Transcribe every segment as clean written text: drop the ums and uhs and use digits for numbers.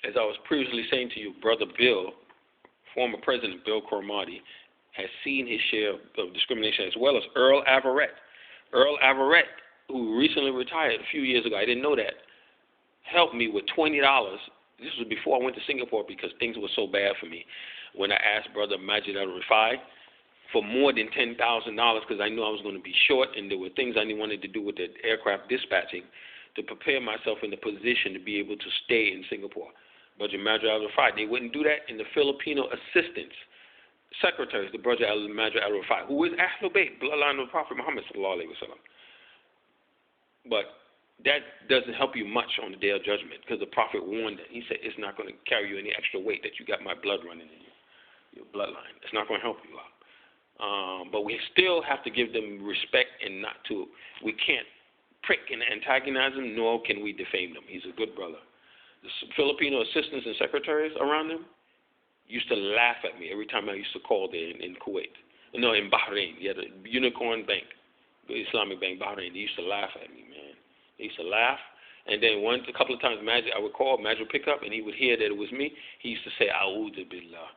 As I was previously saying to you, Brother Bill, former President Bill Cromartie, has seen his share of discrimination, as well as Earl Averett. Earl Averett, who recently retired a few years ago, I didn't know that, helped me with $20. This was before I went to Singapore because things were so bad for me. When I asked Brother Majid al-Rifai for more than $10,000 because I knew I was going to be short, and there were things I wanted to do with the aircraft dispatching to prepare myself in the position to be able to stay in Singapore. Brother Majid al-Rifai, they wouldn't do that, and the Filipino assistants, secretaries, the Brother Majid al-Rifai, who is Ahlul Bayt, bloodline of the Prophet Muhammad sallallahu alaihi wasallam. But that doesn't help you much on the day of judgment because the Prophet warned that. He said it's not going to carry you any extra weight that you got my blood running in your bloodline. It's not going to help you out. But we still have to give them respect and not to, we can't prick and antagonize him, nor can we defame them. He's a good brother. The Filipino assistants and secretaries around him used to laugh at me every time I used to call there in Kuwait. No, in Bahrain. Yeah, the Unicorn Bank, the Islamic Bank, Bahrain. They used to laugh at me, man. They used to laugh. And then a couple of times, I would call, Magic would pick up, and he would hear that it was me. He used to say, A'udhu Billah.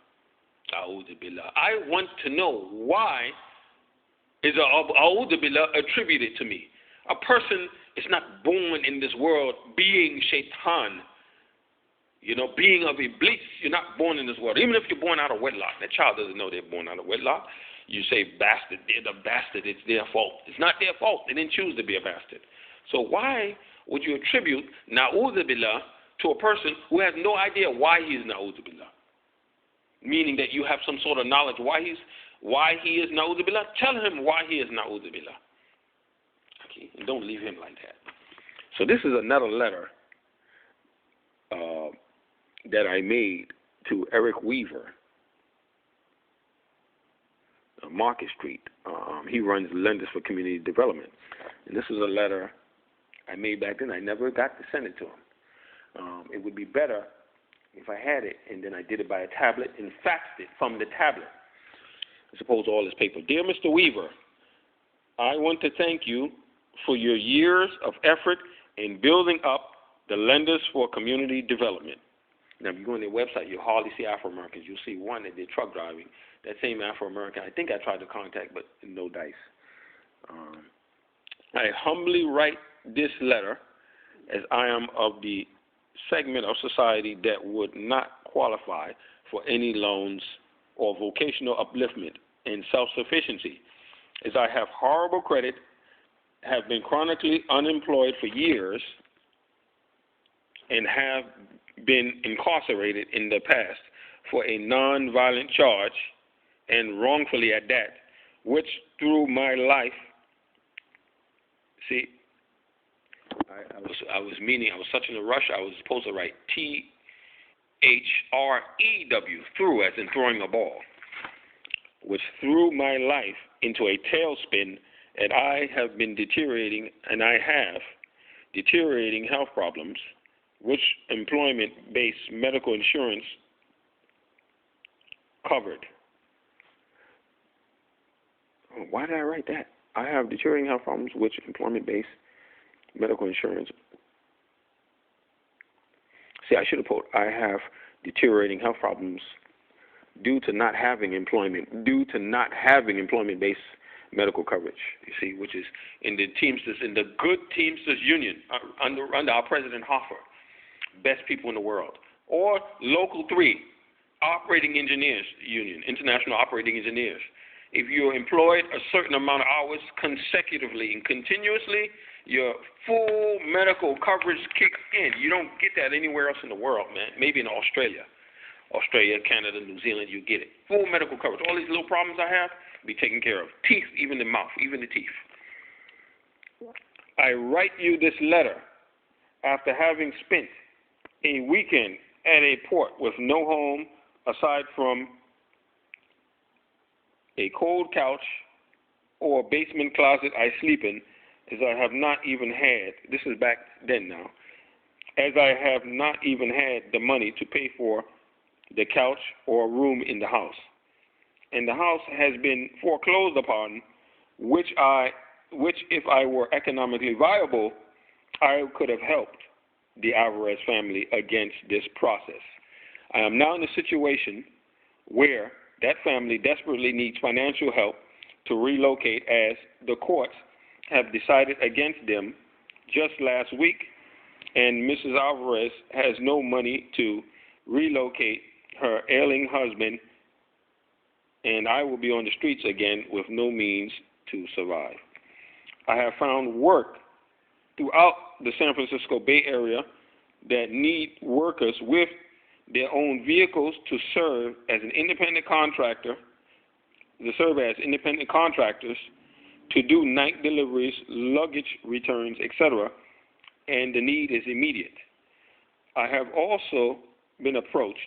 A'udhu Billah. I want to know why is A'udhu Billah attributed to me. A person is not born in this world being shaitan, being of Iblis. You're not born in this world. Even if you're born out of wedlock, that child doesn't know they're born out of wedlock. You say bastard, they're the bastard, it's their fault. It's not their fault. They didn't choose to be a bastard. So why would you attribute Na'udhu Billah to a person who has no idea why he's Na'udhu Billah? Meaning that you have some sort of knowledge why he is Na'udhu Billah. Tell him why he is Na'udhu Billah. Okay, and don't leave him like that. So this is another letter that I made to Eric Weaver, Market Street. He runs Lenders for Community Development. And this is a letter I made back then. I never got to send it to him. It would be better if I had it and then I did it by a tablet and faxed it from the tablet as opposed to all this paper. Dear Mr. Weaver, I want to thank you for your years of effort in building up the Lenders for Community Development. Now, if you go on their website, you'll hardly see Afro-Americans. You'll see one that did truck driving. That same Afro-American, I think I tried to contact, but no dice. I humbly write this letter as I am of the segment of society that would not qualify for any loans or vocational upliftment and self-sufficiency, as I have horrible credit, have been chronically unemployed for years, and have been incarcerated in the past for a non-violent charge, and wrongfully at that, which through my life, see, I was such in a rush, I was supposed to write T-H-R-E-W, through, as in throwing a ball, which threw my life into a tailspin, and I have been deteriorating health problems, which employment-based medical insurance covered. Oh, why did I write that? I have deteriorating health problems, which employment-based medical insurance. See, I should have put, I have deteriorating health problems due to not having employment-based medical coverage, you see, which is in the Teamsters, in the good Teamsters Union, under our President Hoffer, best people in the world, or Local 3, Operating Engineers Union, International Operating Engineers. If you're employed a certain amount of hours consecutively and continuously, your full medical coverage kicks in. You don't get that anywhere else in the world, man. Maybe in Australia, Canada, New Zealand, you get it. Full medical coverage. All these little problems I have be taken care of. Teeth, even the mouth, even the teeth. I write you this letter after having spent a weekend at a port with no home aside from a cold couch or basement closet I sleep in, as I have not even had, this is back then now, as I have not even had the money to pay for the couch or room in the house. And the house has been foreclosed upon, which if I were economically viable, I could have helped the Alvarez family against this process. I am now in a situation where that family desperately needs financial help to relocate, as the courts have decided against them just last week, and Mrs. Alvarez has no money to relocate her ailing husband, and I will be on the streets again with no means to survive. I have found work throughout the San Francisco Bay Area that need workers with their own vehicles to serve as an independent contractor, to do night deliveries, luggage returns, etc., and the need is immediate. I have also been approached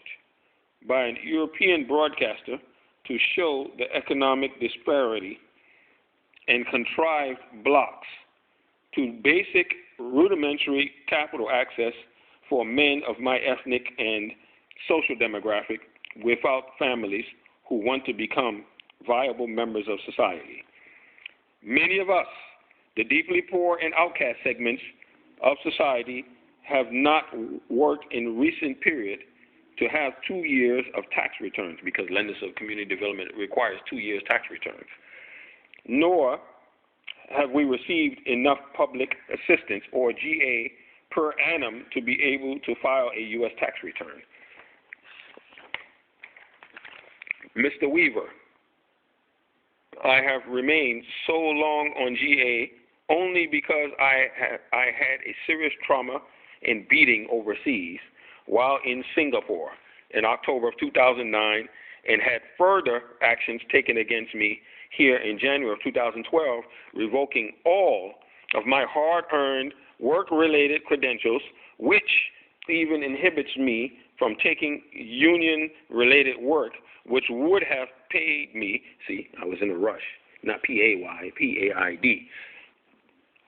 by an European broadcaster to show the economic disparity and contrived blocks to basic rudimentary capital access for men of my ethnic and social demographic without families who want to become viable members of society. Many of us, the deeply poor and outcast segments of society, have not worked in recent period to have 2 years of tax returns, because lenders of community development requires 2 years tax returns. Nor have we received enough public assistance, or GA, per annum to be able to file a U.S. tax return. Mr. Weaver, I have remained so long on GA only because I had a serious trauma and beating overseas while in Singapore in October of 2009, and had further actions taken against me here in January of 2012, revoking all of my hard-earned work-related credentials, which even inhibits me from taking union-related work, which would have paid me, see, I was in a rush, not P-A-Y, P-A-I-D,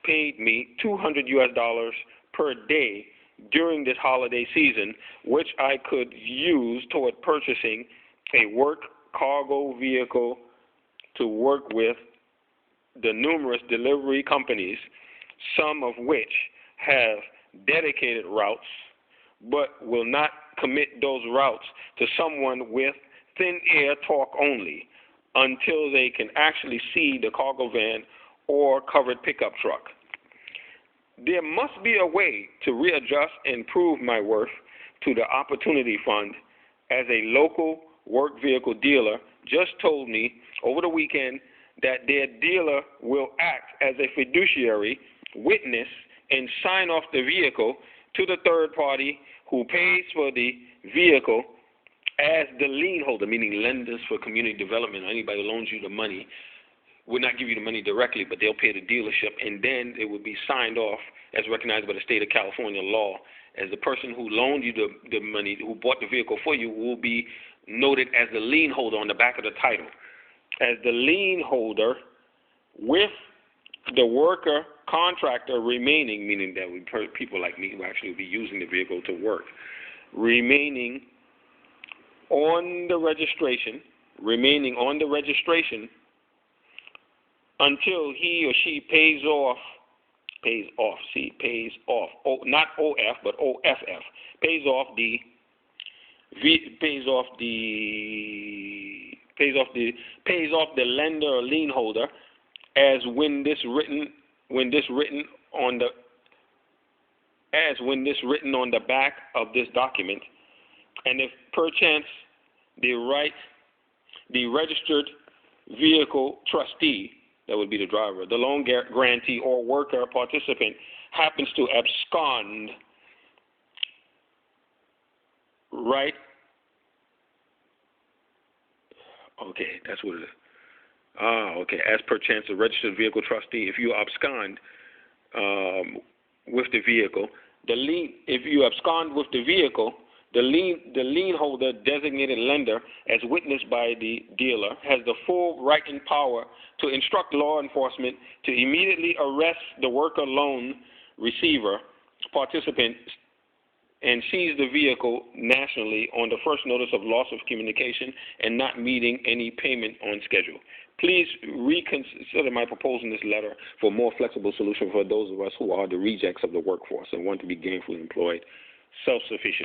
paid me $200 US per day during this holiday season, which I could use toward purchasing a work cargo vehicle to work with the numerous delivery companies, some of which have dedicated routes, but will not commit those routes to someone with thin air talk only until they can actually see the cargo van or covered pickup truck. There must be a way to readjust and prove my worth to the Opportunity Fund, as a local work vehicle dealer just told me over the weekend that their dealer will act as a fiduciary, witness, and sign off the vehicle to the third party who pays for the vehicle as the lien holder, meaning lenders for community development, or anybody who loans you the money would not give you the money directly, but they'll pay the dealership, and then it would be signed off as recognized by the state of California law as the person who loaned you the money, who bought the vehicle for you, will be noted as the lien holder on the back of the title. As the lien holder, with the worker contractor remaining, meaning that people like me who actually will be using the vehicle to work, remaining on the registration until he or she pays off, not OF, but OFF, pays off the lender or lien holder, as when this written on the back of this document, and if perchance the registered vehicle trustee, that would be the driver, the loan grantee or worker participant, happens to abscond, right? Okay, that's what it is. Okay, as perchance the registered vehicle trustee, if you abscond with the vehicle, if you abscond with the vehicle, the lien holder, designated lender, as witnessed by the dealer, has the full right and power to instruct law enforcement to immediately arrest the worker loan receiver participant and seize the vehicle nationally on the first notice of loss of communication and not meeting any payment on schedule. Please reconsider my proposal in this letter for a more flexible solution for those of us who are the rejects of the workforce and want to be gainfully employed, self-sufficient